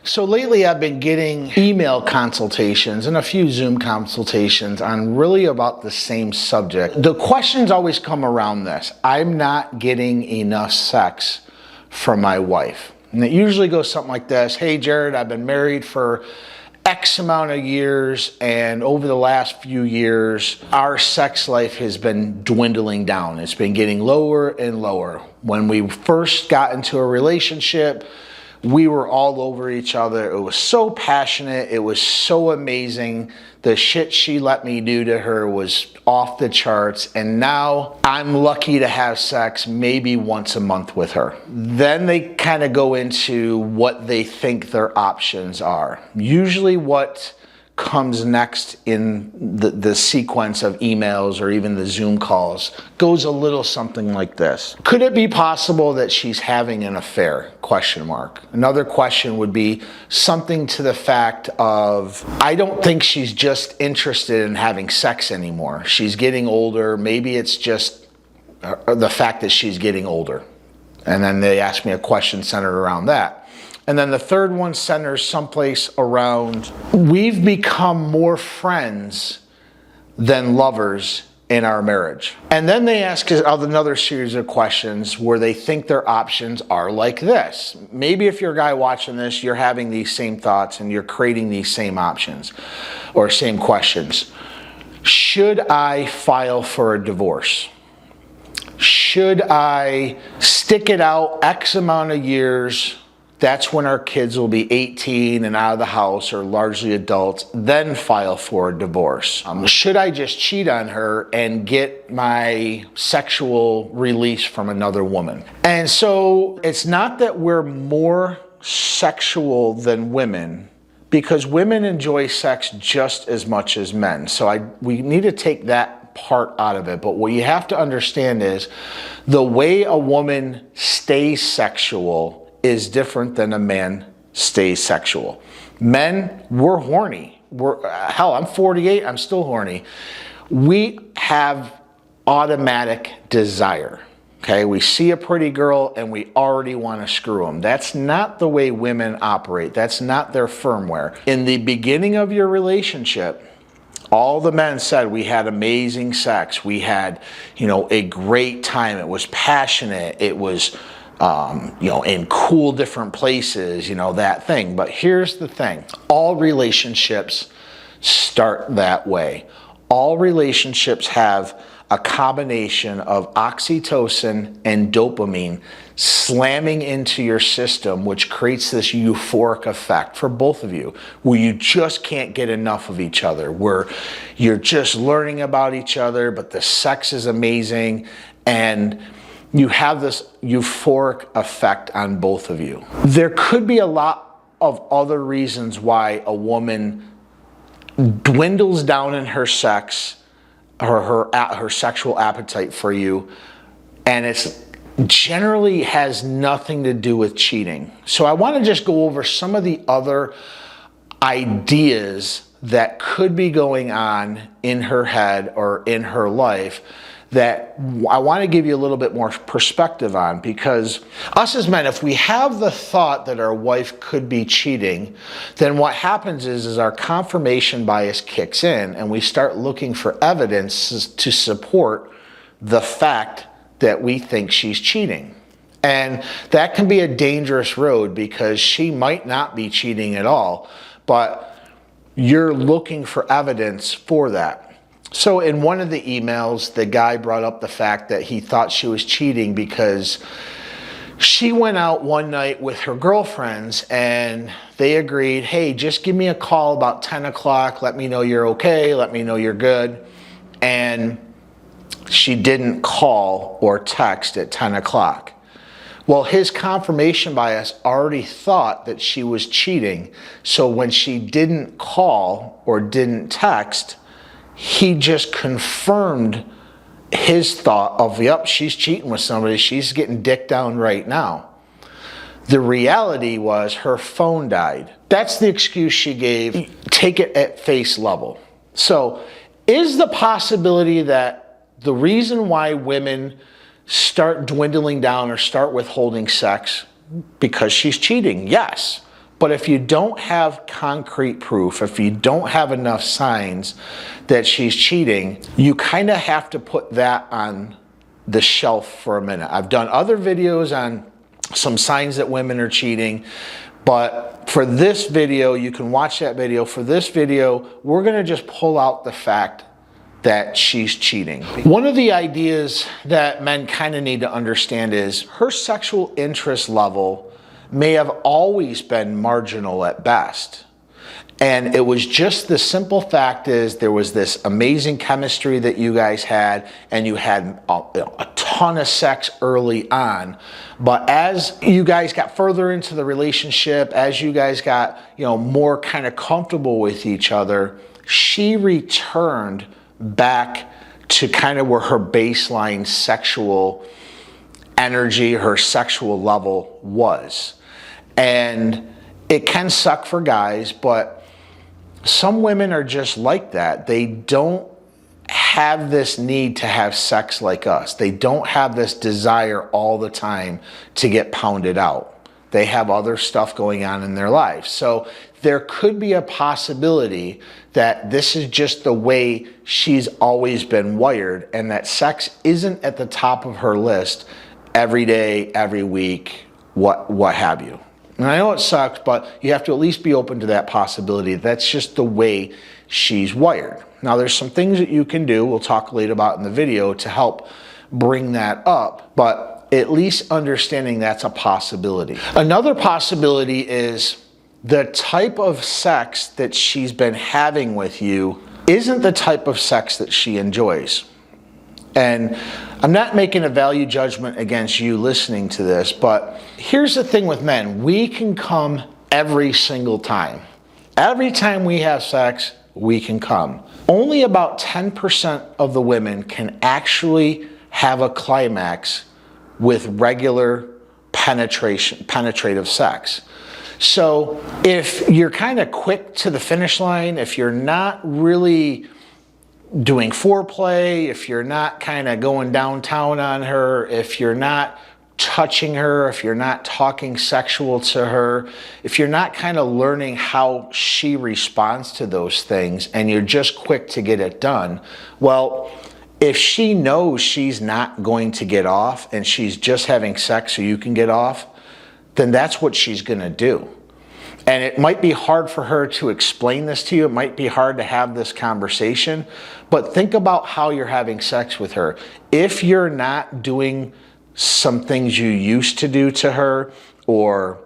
So lately I've been getting email consultations and a few Zoom consultations on really about the same subject. The questions always come around this: I'm not getting enough sex from my wife. And it usually goes something like this: hey Jared, I've been married for X amount of years, and over the last few years, our sex life has been dwindling down. It's been getting lower and lower. When we first got into a relationship, we were all over each other. It was so passionate. It was so amazing. The shit she let me do to her was off the charts. And now I'm lucky to have sex maybe once a month with her. Then they kind of go into what they think their options are. Usually what comes next in the sequence of emails or even the Zoom calls goes a little something like this: could it be possible that she's having an affair? Question mark. Another question would be something to the fact of, I don't think she's just interested in having sex anymore. She's getting older. Maybe it's just the fact that she's getting older. And then they ask me a question centered around that. And then the third one centers someplace around, we've become more friends than lovers in our marriage. And then they ask another series of questions where they think their options are like this. Maybe if you're a guy watching this, you're having these same thoughts and you're creating these same options or same questions. Should I file for a divorce? Should I stick it out X amount of years? That's when our kids will be 18 and out of the house or largely adults, then file for a divorce. Should I just cheat on her and get my sexual release from another woman? And so it's not that we're more sexual than women, because women enjoy sex just as much as men. So we need to take that part out of it. But what you have to understand is the way a woman stays sexual is different than a man stays sexual. Men, we're horny. Hell, I'm 48, I'm still horny. We have automatic desire. Okay, we see a pretty girl and we already want to screw them. That's not the way women operate. That's not their firmware. In the beginning of your relationship, all the men said we had amazing sex. We had, a great time. It was passionate. It was in cool different places, that thing. But here's the thing: all relationships start that way. All relationships have a combination of oxytocin and dopamine slamming into your system, which creates this euphoric effect for both of you, where you just can't get enough of each other, where you're just learning about each other, but the sex is amazing, and you have this euphoric effect on both of you. There could be a lot of other reasons why a woman dwindles down in her sex or her sexual appetite for you, and it's generally has nothing to do with cheating. So I want to just go over some of the other ideas that could be going on in her head or in her life that I want to give you a little bit more perspective on, because us as men, if we have the thought that our wife could be cheating, then what happens is our confirmation bias kicks in and we start looking for evidence to support the fact that we think she's cheating. And that can be a dangerous road, because she might not be cheating at all, but you're looking for evidence for that. So in one of the emails, the guy brought up the fact that he thought she was cheating because she went out one night with her girlfriends and they agreed, hey, just give me a call about 10 o'clock. Let me know you're okay. Let me know you're good. And she didn't call or text at 10 o'clock. Well, his confirmation bias already thought that she was cheating. So when she didn't call or didn't text, he just confirmed his thought of, yep, she's cheating with somebody. She's getting dick down right now. The reality was her phone died. That's the excuse she gave. Take it at face level. So is the possibility that the reason why women start dwindling down or start withholding sex because she's cheating? Yes. But if you don't have concrete proof, if you don't have enough signs that she's cheating, you kind of have to put that on the shelf for a minute. I've done other videos on some signs that women are cheating, but for this video, you can watch that video. For this video, we're gonna just pull out the fact that she's cheating. One of the ideas that men kind of need to understand is her sexual interest level may have always been marginal at best. And it was just the simple fact is there was this amazing chemistry that you guys had, and you had a ton of sex early on. But as you guys got further into the relationship, as you guys got, more kind of comfortable with each other, she returned back to kind of where her baseline sexual energy, her sexual level was. And it can suck for guys, but some women are just like that. They don't have this need to have sex like us. They don't have this desire all the time to get pounded out. They have other stuff going on in their life. So there could be a possibility that this is just the way she's always been wired, and that sex isn't at the top of her list every day, every week, what have you. And I know it sucks, but you have to at least be open to that possibility. That's just the way she's wired. Now, there's some things that you can do, we'll talk later about in the video, to help bring that up, but at least understanding that's a possibility. Another possibility is the type of sex that she's been having with you isn't the type of sex that she enjoys. And I'm not making a value judgment against you listening to this, but here's the thing with men. We can come every single time. Every time we have sex, we can come. Only about 10% of the women can actually have a climax with regular penetrative sex. So if you're kind of quick to the finish line, if you're not really doing foreplay, if you're not kind of going downtown on her, if you're not touching her, if you're not talking sexual to her, if you're not kind of learning how she responds to those things, and you're just quick to get it done, well, if she knows she's not going to get off and she's just having sex so you can get off, then that's what she's going to do. And it might be hard for her to explain this to you. It might be hard to have this conversation, but think about how you're having sex with her. If you're not doing some things you used to do to her, or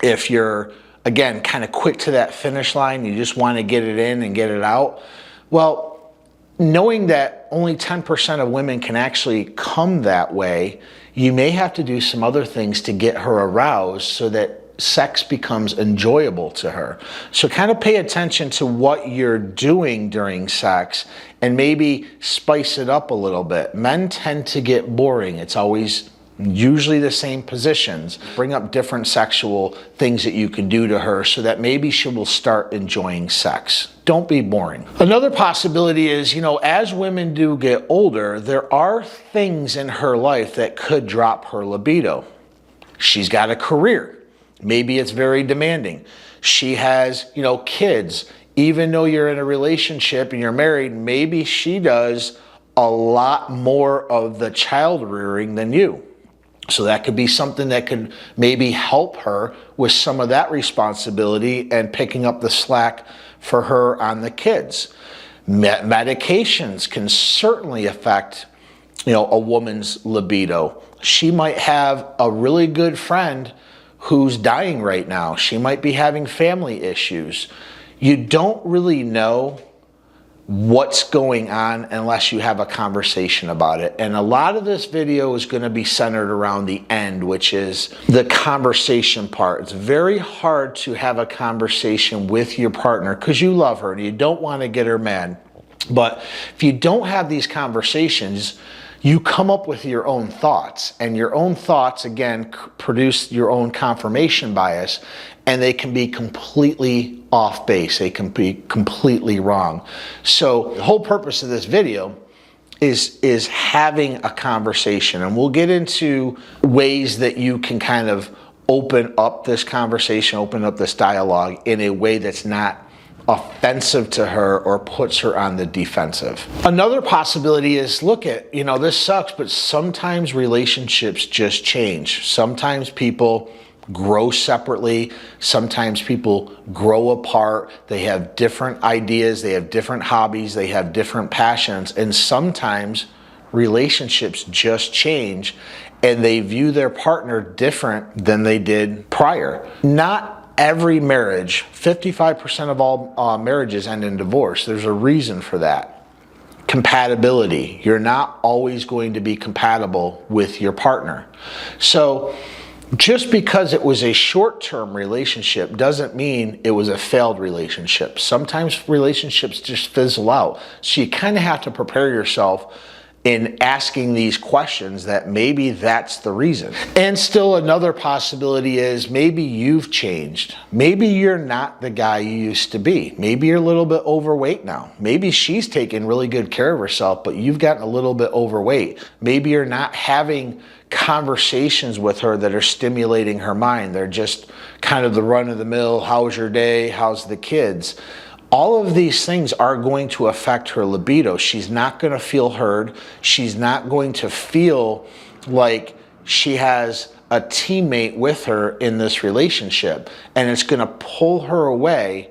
if you're, again, kind of quick to that finish line, you just want to get it in and get it out, well, knowing that only 10% of women can actually come that way, you may have to do some other things to get her aroused so that sex becomes enjoyable to her. So kind of pay attention to what you're doing during sex and maybe spice it up a little bit. Men tend to get boring. It's always usually the same positions. Bring up different sexual things that you can do to her so that maybe she will start enjoying sex. Don't be boring. Another possibility is, as women do get older, there are things in her life that could drop her libido. She's got a career. Maybe it's very demanding. She has, kids. Even though you're in a relationship and you're married, maybe she does a lot more of the child rearing than you. So that could be something that could maybe help her with some of that responsibility and picking up the slack for her on the kids. Medications can certainly affect, a woman's libido. She might have a really good friend who's dying right now. She might be having family issues. You don't really know what's going on unless you have a conversation about it. And a lot of this video is going to be centered around the end, which is the conversation part. It's very hard to have a conversation with your partner because you love her and you don't want to get her mad. But if you don't have these conversations, you come up with your own thoughts, and your own thoughts, again, produce your own confirmation bias, and they can be completely off base. They can be completely wrong. So the whole purpose of this video is having a conversation, and we'll get into ways that you can kind of open up this conversation, open up this dialogue in a way that's not offensive to her or puts her on the defensive. Another possibility is, look at, this sucks, but sometimes relationships just change. Sometimes people grow separately. Sometimes people grow apart. They have different ideas. They have different hobbies. They have different passions. And sometimes relationships just change and they view their partner different than they did prior. Not every marriage, 55% of all marriages end in divorce. There's a reason for that. Compatibility. You're not always going to be compatible with your partner. So just because it was a short-term relationship doesn't mean it was a failed relationship. Sometimes relationships just fizzle out. So you kind of have to prepare yourself in asking these questions that maybe that's the reason. And still another possibility is maybe you've changed. Maybe you're not the guy you used to be. Maybe you're a little bit overweight now. Maybe she's taking really good care of herself, but you've gotten a little bit overweight. Maybe you're not having conversations with her that are stimulating her mind. They're just kind of the run-of-the-mill, how's your day, how's the kids? All of these things are going to affect her libido. She's not going to feel heard. She's not going to feel like she has a teammate with her in this relationship. And it's going to pull her away.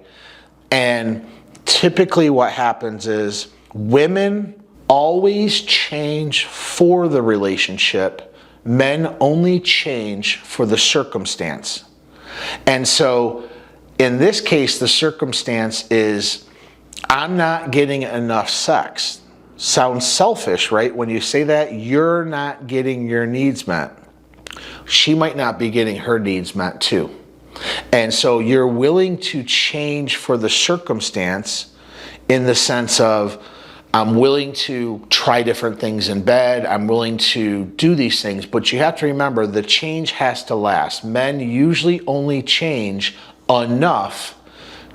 And typically what happens is women always change for the relationship. Men only change for the circumstance. And so in this case, the circumstance is, I'm not getting enough sex. Sounds selfish, right? When you say that, you're not getting your needs met. She might not be getting her needs met too. And so you're willing to change for the circumstance in the sense of, I'm willing to try different things in bed. I'm willing to do these things. But you have to remember, the change has to last. Men usually only change enough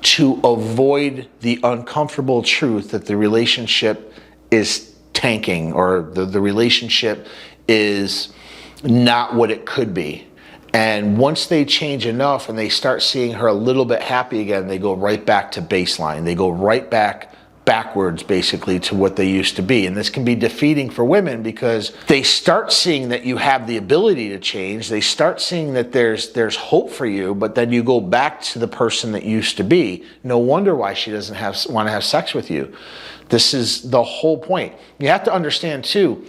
to avoid the uncomfortable truth that the relationship is tanking, or the relationship is not what it could be. And once they change enough and they start seeing her a little bit happy again, they go right back to baseline. They go right backwards basically to what they used to be. And this can be defeating for women because they start seeing that you have the ability to change. They start seeing that there's hope for you, but then you go back to the person that used to be. No wonder why she doesn't want to have sex with you. This is the whole point. You have to understand too,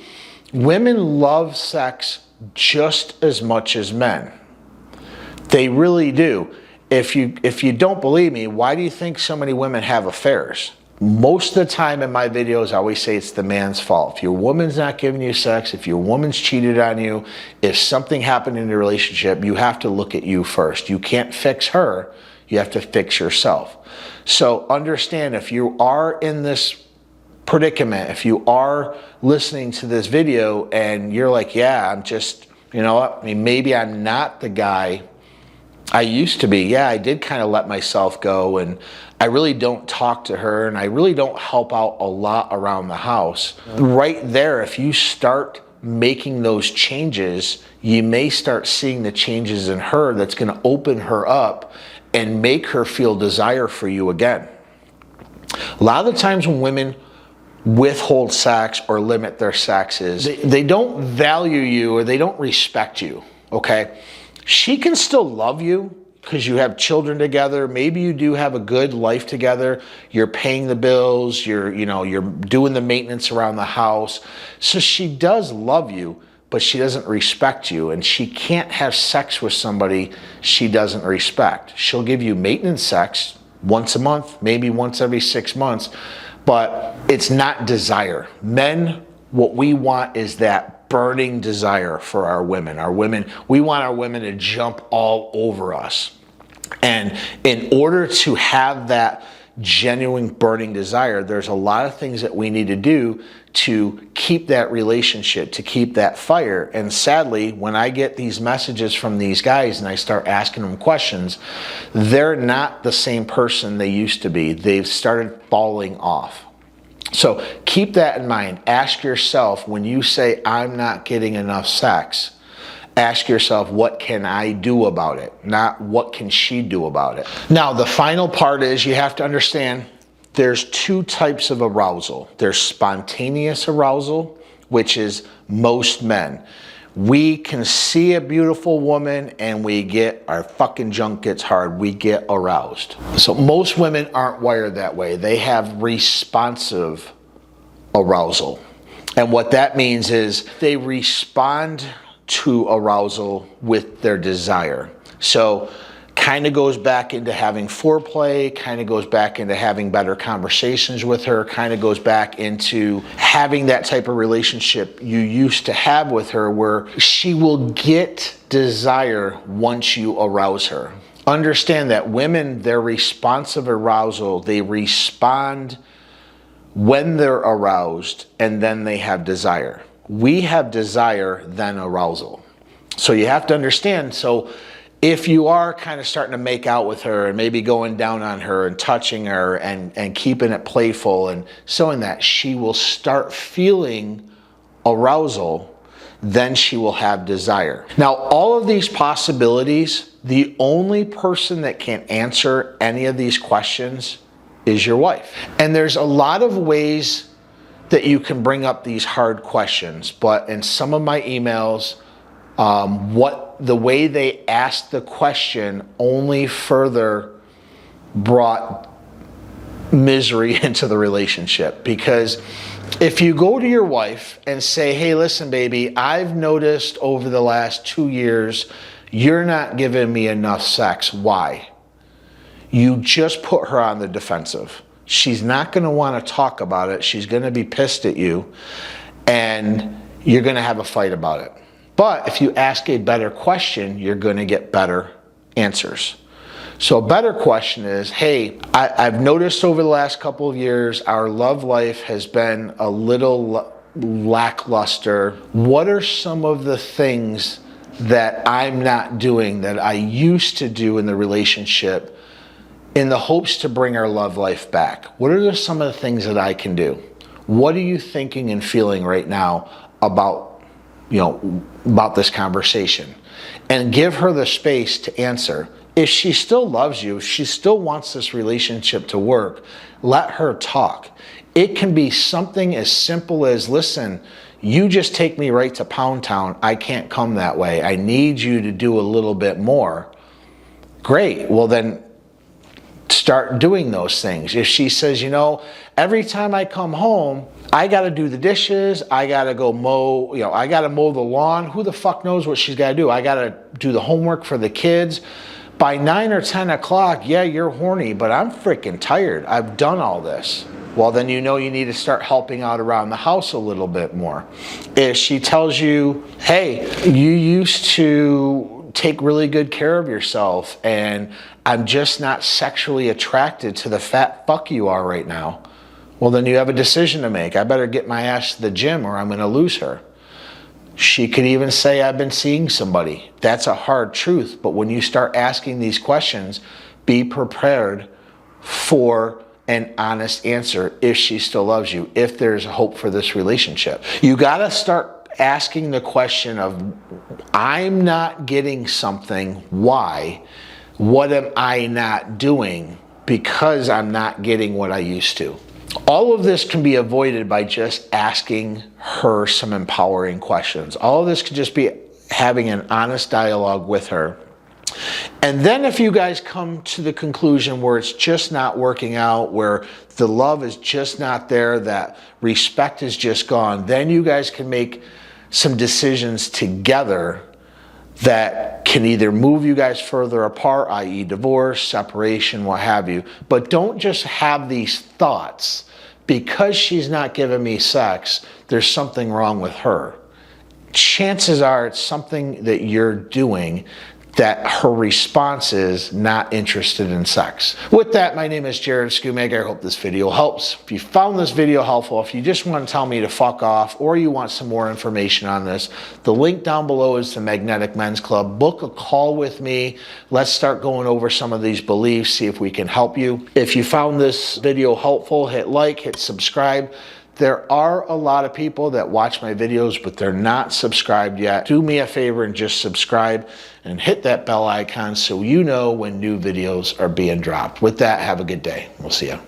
women love sex just as much as men. They really do. If you don't believe me, why do you think so many women have affairs? Most of the time in my videos, I always say it's the man's fault. If your woman's not giving you sex, if your woman's cheated on you, if something happened in your relationship, you have to look at you first. You can't fix her, you have to fix yourself. So understand, if you are in this predicament, if you are listening to this video and you're like, yeah, I'm just, maybe I'm not the guy I used to be. Yeah, I did kind of let myself go, and I really don't talk to her, and I really don't help out a lot around the house. Right there, if you start making those changes, you may start seeing the changes in her that's going to open her up and make her feel desire for you again. A lot of the times when women withhold sex or limit their sex is they don't value you or they don't respect you, okay? She can still love you because you have children together. Maybe you do have a good life together. You're paying the bills. You're doing the maintenance around the house. So she does love you, but she doesn't respect you. And she can't have sex with somebody she doesn't respect. She'll give you maintenance sex once a month, maybe once every 6 months, but it's not desire. Men, what we want is that burning desire for our women. We want our women to jump all over us. And in order to have that genuine burning desire, there's a lot of things that we need to do to keep that relationship, to keep that fire. And sadly, when I get these messages from these guys and I start asking them questions, they're not the same person they used to be. They've started falling off. So keep that in mind. Ask yourself, when you say, I'm not getting enough sex, Ask yourself, what can I do about it? Not what can she do about it? Now, the final part is you have to understand there's two types of arousal. There's spontaneous arousal, which is most men. We can see a beautiful woman and our fucking junk gets hard. We get aroused. So most women aren't wired that way. They have responsive arousal. And what that means is they respond to arousal with their desire. So kind of goes back into having foreplay, kind of goes back into having better conversations with her, kind of goes back into having that type of relationship you used to have with her where she will get desire once you arouse her. Understand that women, their responsive arousal, they respond when they're aroused and then they have desire. We have desire, then arousal. So you have to understand, so if you are kind of starting to make out with her and maybe going down on her and touching her and keeping it playful and showing that, she will start feeling arousal, then she will have desire. Now, all of these possibilities, the only person that can answer any of these questions is your wife. And there's a lot of ways that you can bring up these hard questions, but in some of my emails, the way they asked the question only further brought misery into the relationship. Because if you go to your wife and say, hey, listen, baby, I've noticed over the last 2 years, you're not giving me enough sex. Why? You just put her on the defensive. She's not going to want to talk about it. She's going to be pissed at you, and you're going to have a fight about it. But if you ask a better question, you're going to get better answers. So a better question is, hey, I've noticed over the last couple of years, our love life has been a little lackluster. What are some of the things that I'm not doing that I used to do in the relationship in the hopes to bring our love life back? What are some of the things that I can do? What are you thinking and feeling right now about this conversation? And give her the space to answer. If she still loves you, if she still wants this relationship to work, let her talk. It can be something as simple as, listen, you just take me right to Pound Town. I can't come that way. I need you to do a little bit more. Great. Well, then start doing those things. If she says, every time I come home, I got to do the dishes, I got to go mow, I got to mow the lawn. Who the fuck knows what she's got to do? I got to do the homework for the kids. By 9 or 10 o'clock, yeah, you're horny, but I'm freaking tired. I've done all this. Well, then you need to start helping out around the house a little bit more. If she tells you, hey, you used to take really good care of yourself and I'm just not sexually attracted to the fat fuck you are right now. Well, then you have a decision to make. I better get my ass to the gym or I'm going to lose her. She could even say, I've been seeing somebody. That's a hard truth. But when you start asking these questions, be prepared for an honest answer if she still loves you, if there's hope for this relationship. You got to start asking the question of, I'm not getting something. Why? What am I not doing because I'm not getting what I used to? All of this can be avoided by just asking her some empowering questions. All of this could just be having an honest dialogue with her. And then if you guys come to the conclusion where it's just not working out, where the love is just not there, that respect is just gone, then you guys can make some decisions together that can either move you guys further apart, i.e. divorce, separation, what have you. But don't just have these thoughts. Because she's not giving me sex, there's something wrong with her. Chances are it's something that you're doing that her response is not interested in sex. With that, my name is Jared Schoonmaker. I hope this video helps. If you found this video helpful, if you just want to tell me to fuck off or you want some more information on this, the link down below is the Magnetic Men's Club. Book a call with me. Let's start going over some of these beliefs, see if we can help you. If you found this video helpful, hit like, hit subscribe. There are a lot of people that watch my videos, but they're not subscribed yet. Do me a favor and just subscribe and hit that bell icon so you know when new videos are being dropped. With that, have a good day. We'll see you.